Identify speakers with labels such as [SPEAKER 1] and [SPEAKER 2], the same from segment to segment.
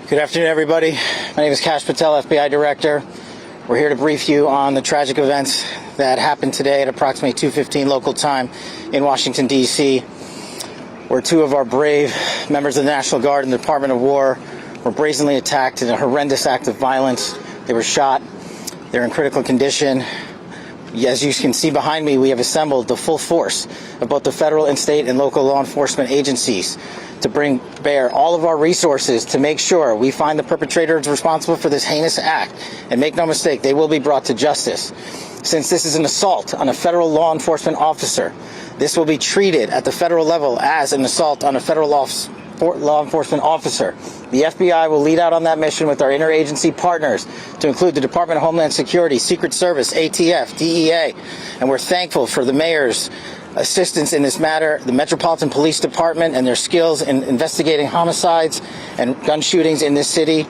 [SPEAKER 1] Good afternoon, everybody. My name is Kash Patel, FBI Director. We're here to brief you on the tragic events that happened today at approximately 2:15 local time in Washington, D.C., where two of our brave members of the National Guard and the Department of War were brazenly attacked in a horrendous act of violence. They were shot. They're in critical condition. As you can see behind me, we have assembled the full force of both the federal and state and local law enforcement agencies to bring bear all of our resources to make sure we find the perpetrators responsible for this heinous act. And make no mistake, they will be brought to justice. Since this is an assault on a federal law enforcement officer, this will be treated at the federal level as an assault on a federal law enforcement officer. The FBI will lead out on that mission with our interagency partners, to include the Department of Homeland Security, Secret Service, ATF, DEA, and we're thankful for the mayor's assistance in this matter, the Metropolitan Police Department and their skills in investigating homicides and gun shootings in this city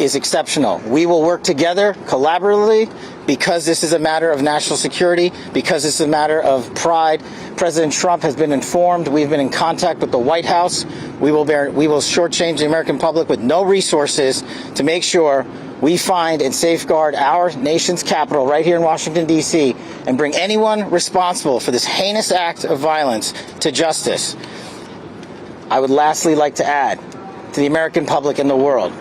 [SPEAKER 1] is exceptional. We will work together collaboratively because this is a matter of national security, because this is a matter of pride. President Trump has been informed. We've been in contact with the White House. We will shortchange the American public with no resources to make sure we find and safeguard our nation's capital right here in Washington, D.C., and bring anyone responsible for this heinous act of violence to justice. I would lastly like to add to the American public and the world,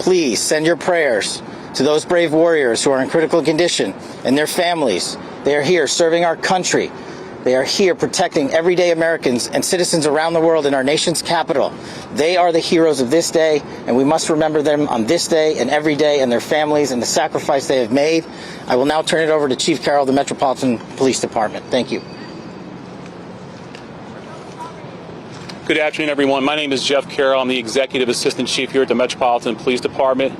[SPEAKER 1] please send your prayers to those brave warriors who are in critical condition and their families. They are here serving our country. They are here protecting everyday Americans and citizens around the world in our nation's capital. They are the heroes of this day, and we must remember them on this day and every day, and their families and the sacrifice they have made. I will now turn it over to Chief Carroll of the Metropolitan Police Department. Thank you.
[SPEAKER 2] Good afternoon, everyone. My name is Jeff Carroll. I'm the Executive Assistant Chief here at the Metropolitan Police Department.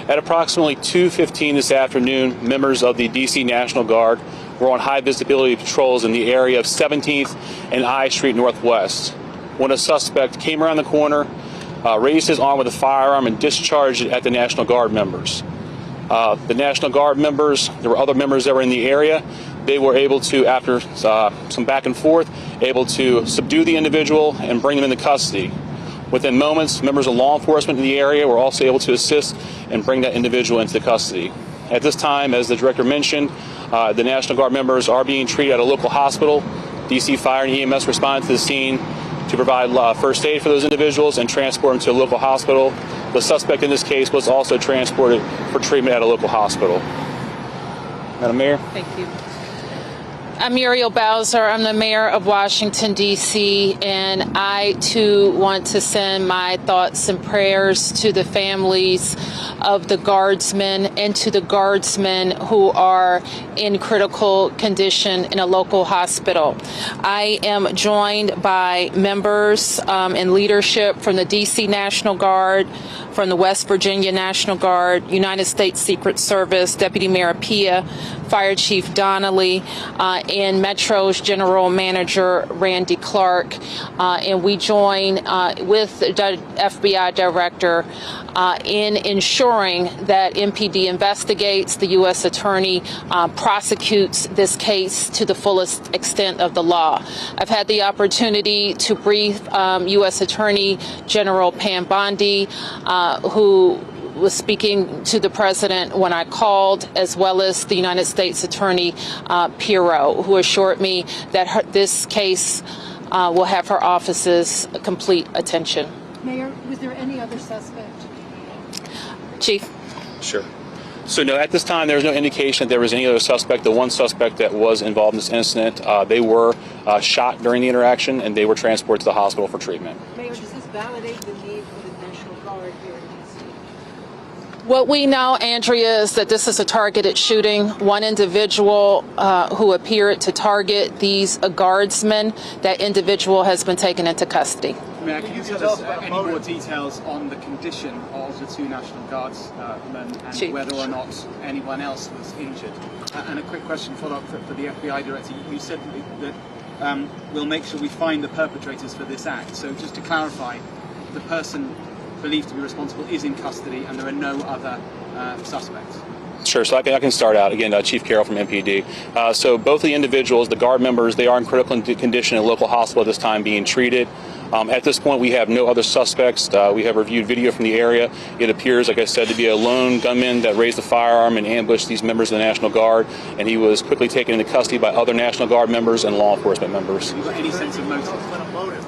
[SPEAKER 2] At approximately 2:15 this afternoon, members of the D.C. National Guard were on high visibility patrols in the area of 17th and I Street Northwest when a suspect came around the corner, raised his arm with a firearm, and discharged it at the National Guard members. The National Guard members, there were other members that were in the area. They were able to, after some back and forth, able to subdue the individual and bring him into custody. Within moments, members of law enforcement in the area were also able to assist and bring that individual into custody. At this time, as the director mentioned, the National Guard members are being treated at a local hospital. DC Fire and EMS responded to the scene to provide first aid for those individuals and transport them to a local hospital. The suspect in this case was also transported for treatment at a local hospital. Madam Mayor.
[SPEAKER 3] Thank you. I'm Muriel Bowser. I'm the mayor of Washington, D.C., and I, too, want to send my thoughts and prayers to the families of the guardsmen and to the guardsmen who are in critical condition in a local hospital. I am joined by members and leadership from the D.C. National Guard, from the West Virginia National Guard, United States Secret Service, Deputy Mayor Pia, Fire Chief Donnelly, and Metro's General Manager Randy Clark. And we join with the FBI Director in ensuring that MPD investigates, the U.S. Attorney prosecutes this case to the fullest extent of the law. I've had the opportunity to brief U.S. Attorney General Pam Bondi, who was speaking to the president when I called, as well as the United States Attorney Pirro, who assured me that this case will have her office's complete attention.
[SPEAKER 4] Mayor, was there any other suspect?
[SPEAKER 3] Chief?
[SPEAKER 2] Sure. So no, at this time, there was no indication that there was any other suspect. The one suspect that was involved in this incident, they were shot during the interaction, and they were transported to the hospital for treatment.
[SPEAKER 4] Mayor, does this validate the need for the National Guard here in D.C.?
[SPEAKER 3] What we know, Andrea, is that this is a targeted shooting. One individual who appeared to target these guardsmen, that individual has been taken into custody.
[SPEAKER 5] Mayor, can you tell us any more details on the condition of the two National Guardsmen and
[SPEAKER 3] Chief.
[SPEAKER 5] whether or not anyone else was injured? And a quick question follow-up for the FBI Director. You said that we'll make sure we find the perpetrators for this act. So just to clarify, the person believed to be responsible is in custody and there are no other suspects?
[SPEAKER 2] Sure, so I can start out. Again, Chief Carroll from MPD. So both of the individuals, the guard members, they are in critical condition at a local hospital at this time being treated. At this point, we have no other suspects. We have reviewed video from the area. It appears, like I said, to be a lone gunman that raised a firearm and ambushed these members of the National Guard, and he was quickly taken into custody by other National Guard members and law enforcement members.
[SPEAKER 5] Have you got any sense of motive?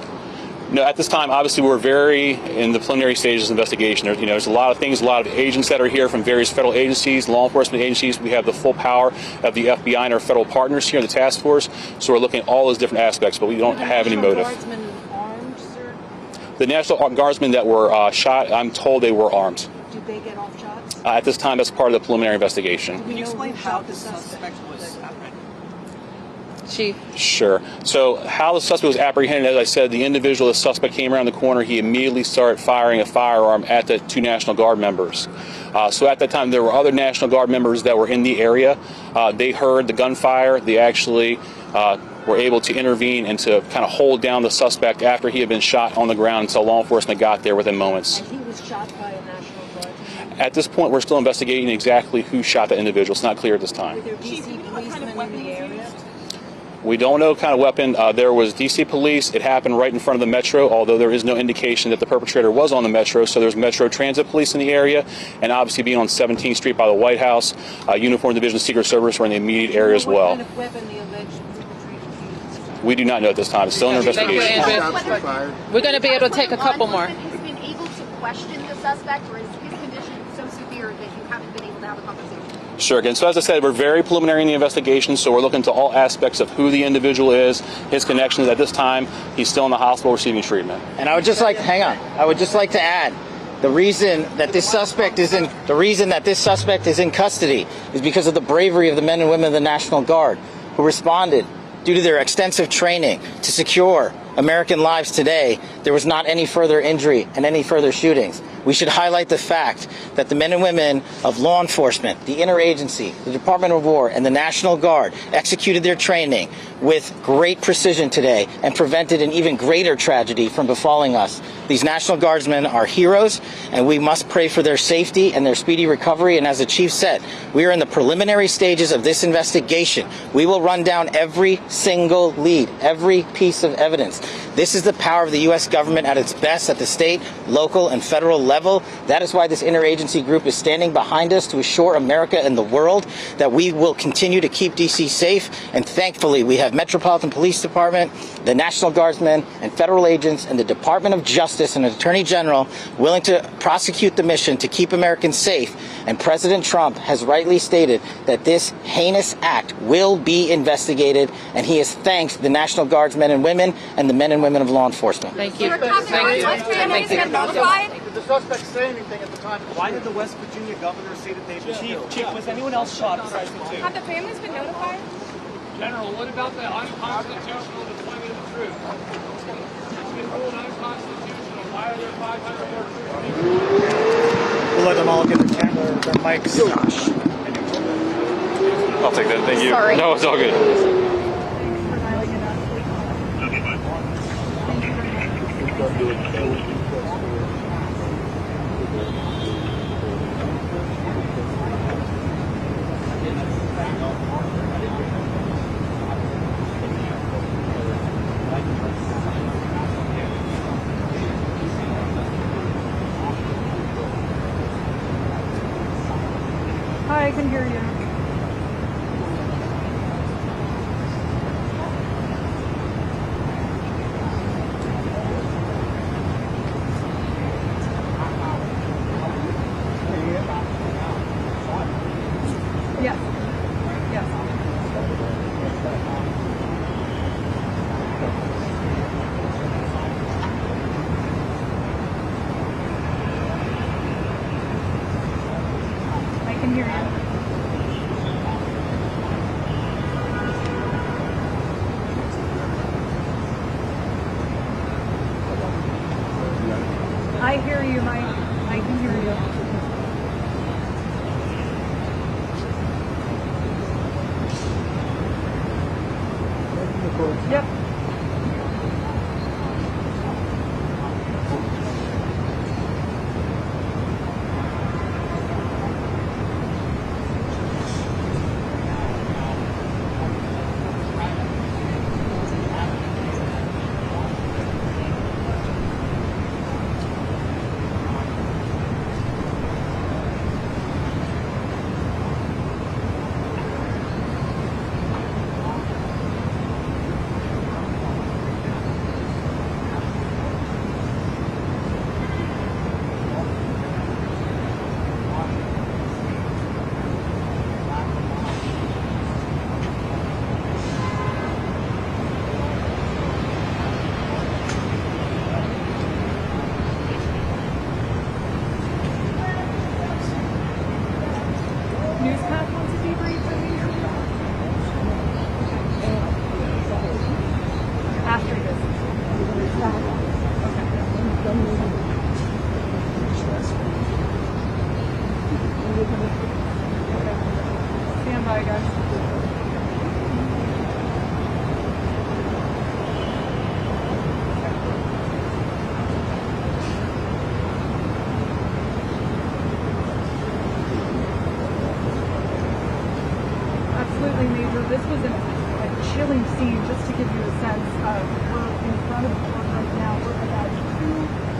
[SPEAKER 2] No, at this time, obviously, we're very in the preliminary stages of investigation. There's a lot of things, a lot of agents that are here from various federal agencies, law enforcement agencies. We have the full power of the FBI and our federal partners here in the task force. So we're looking at all those different aspects, but we don't have any motive.
[SPEAKER 4] Guardsmen armed, sir?
[SPEAKER 2] The National Guardsmen that were shot, I'm told they were armed.
[SPEAKER 4] Did they get off shots?
[SPEAKER 2] At this time, that's part of the preliminary investigation.
[SPEAKER 4] Can you explain how the suspect was apprehended?
[SPEAKER 3] Chief.
[SPEAKER 2] Sure. So how the suspect was apprehended, as I said, the individual, the suspect came around the corner. He immediately started firing a firearm at the two National Guard members. So at that time, there were other National Guard members that were in the area. They heard the gunfire. They actually were able to intervene and to kind of hold down the suspect after he had been shot on the ground until law enforcement got there within moments.
[SPEAKER 4] And he was shot by a National Guardsman?
[SPEAKER 2] At this point, we're still investigating exactly who shot the individual. It's not clear at this time.
[SPEAKER 4] Were there DC policemen in the area?
[SPEAKER 2] We don't know what kind of weapon. There was D.C. police. It happened right in front of the Metro, although there is no indication that the perpetrator was on the Metro. So there's Metro Transit Police in the area, and obviously being on 17th Street by the White House, Uniform Division Secret Service were in the immediate area as well.
[SPEAKER 4] What kind of weapon the alleged perpetrator used?
[SPEAKER 2] We do not know at this time. It's still under
[SPEAKER 3] Thank you,
[SPEAKER 2] investigation.
[SPEAKER 3] Andrew. We're going to be able to take a couple more.
[SPEAKER 6] Has been able to question the suspect, or is his condition so severe that you haven't been able to have a conversation?
[SPEAKER 2] Sure. Again, so as I said, we're very preliminary in the investigation, so we're looking to all aspects of who the individual is, his connections. At this time, he's still in the hospital receiving treatment.
[SPEAKER 1] And I would just like to add, the reason that this suspect is in custody is because of the bravery of the men and women of the National Guard who responded due to their extensive training to secure American lives today. There was not any further injury and any further shootings. We should highlight the fact that the men and women of law enforcement, the interagency, the Department of War, and the National Guard executed their training with great precision today and prevented an even greater tragedy from befalling us. These National Guardsmen are heroes, and we must pray for their safety and their speedy recovery. And as the Chief said, we are in the preliminary stages of this investigation. We will run down every single lead, every piece of evidence. This is the power of the U.S. government at its best at the state, local, and federal level. That is why this interagency group is standing behind us to assure America and the world that we will continue to keep D.C. safe. And thankfully, we have Metropolitan Police Department, the National Guardsmen, and federal agents, and the Department of Justice and Attorney General willing to prosecute the mission to keep Americans safe. And President Trump has rightly stated that this heinous act will be investigated, and he has thanked the National Guardsmen and women and the men and women of law enforcement.
[SPEAKER 3] Thank you.
[SPEAKER 6] Thank you.
[SPEAKER 7] Did the suspect say anything at the time?
[SPEAKER 8] Why did the West Virginia governor say that they've been killed? Chief, was anyone else shot besides the two?
[SPEAKER 6] Have the families been notified?
[SPEAKER 9] General, what about the unconstitutional deployment of troops? It's been ruled unconstitutional. Why are there 500 more troops?
[SPEAKER 7] We'll let them all get their mics.
[SPEAKER 2] I'll take that. Thank you.
[SPEAKER 6] Sorry.
[SPEAKER 2] No, it's all good.
[SPEAKER 4] Hi, I can hear you. Yes. Yes. I can hear you. I hear you, Mike. I can hear you. Yep.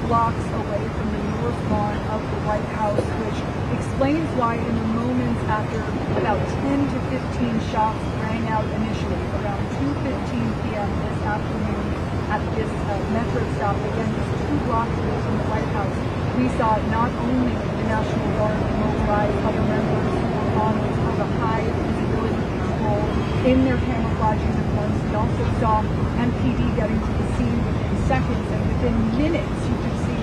[SPEAKER 4] blocks away from the north lawn of the White House, which explains why in the moments after about 10 to 15 shots rang out initially, around 2:15 p.m. this afternoon at this metro stop, again, just 2 blocks away from the White House, we saw not only the National Guard mobilize other members who were on what's called a high visibility patrol in their camouflage uniforms. We also saw MPD getting to the scene within seconds, and within minutes you could see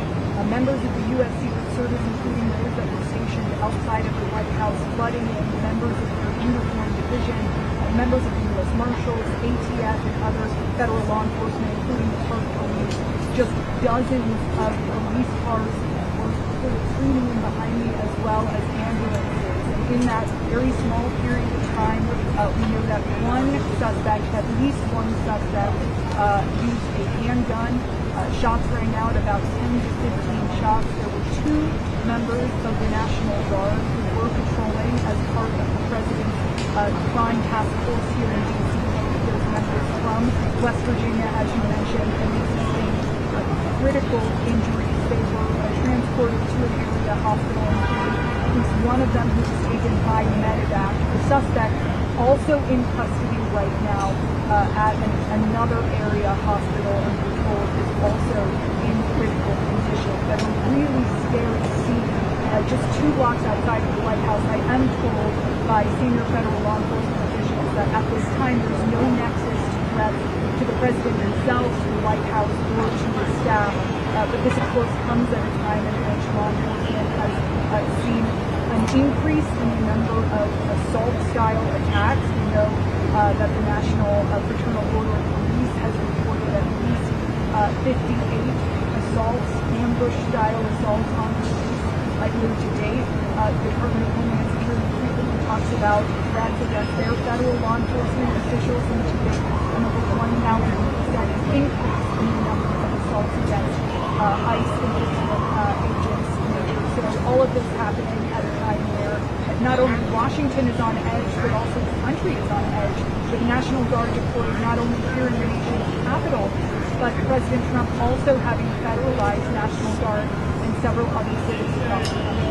[SPEAKER 4] members of the U.S. Secret Service, including those that were stationed outside of the White House, flooding in, members of their uniformed division, members of the U.S. Marshals, ATF, and other federal law enforcement, including the Park Police. Just dozens of police cars were sort of screaming in behind me, as well as ambulances. And in that very small period of time, we know that one suspect, at least one suspect, used a handgun. Shots rang out, about 10 to 15 shots. There were 2 members of the National Guard who were patrolling as part of the President's crime task force here in D.C. Those members from West Virginia, as you mentioned, and they sustained critical injuries. They were transported to an area hospital, including at least one of them who was taken by medevac. The suspect also in custody right now at another area hospital, and we're told is also in critical condition. But a really scary scene just 2 blocks outside of the White House. I am told by senior federal law enforcement officials that at this time there's no nexus to threats to the president himself, to the White House, or to the staff. But this, of course, comes at a time in which law enforcement has seen an increase in the number of assault-style attacks. We know that the National Fraternal Order of Police has reported at least 58 assaults, ambush-style assaults on police year to date. The Department of Homeland Security frequently talks about threats against their federal law enforcement officials, and to date, an over 1,000% increase in the number of assaults against ICE enforcement agents. So all of this happening at a time where not only Washington is on edge, but also the country is on edge, with the National Guard deployed not only here in the nation's capital, but President Trump also having federalized National Guard in several other cities across the country.